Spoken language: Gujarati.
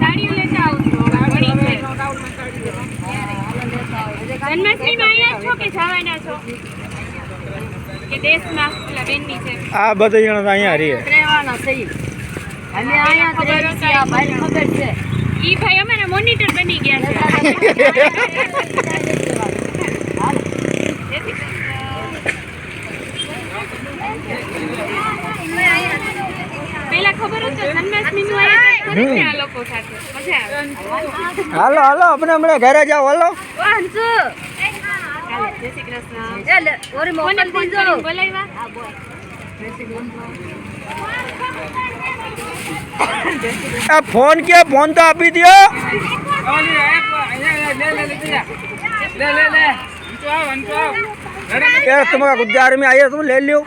સાડીઓ લેતા આવજો જન્માષ્ટમી માં અહીંયા છો કે જવાના છો કે દેશમાં પેલા બેનની છે આ બધા જણા અહીંયા રહીએ રહેવાના છે અમે અહીંયા જ રહી છીએ આ ભાઈ ખબર છે ઈ ભાઈ અમારા મોનિટર બની ગયા છે પેલા ખબર હતો જન્માષ્ટમી નું આયોજન આ લોકો સાથે મજા આવે હાલો હાલો આપણે હમણાં ઘરે જાઓ હાલો વાંચો જય શ્રી કૃષ્ણ એ ઓરી મોકલ દીજો બોલાવ્યા હા બોલ આ ફોન કે ફોન તો આપી દો क्या तुम्हारा गुजार में आइए तुम ले लियो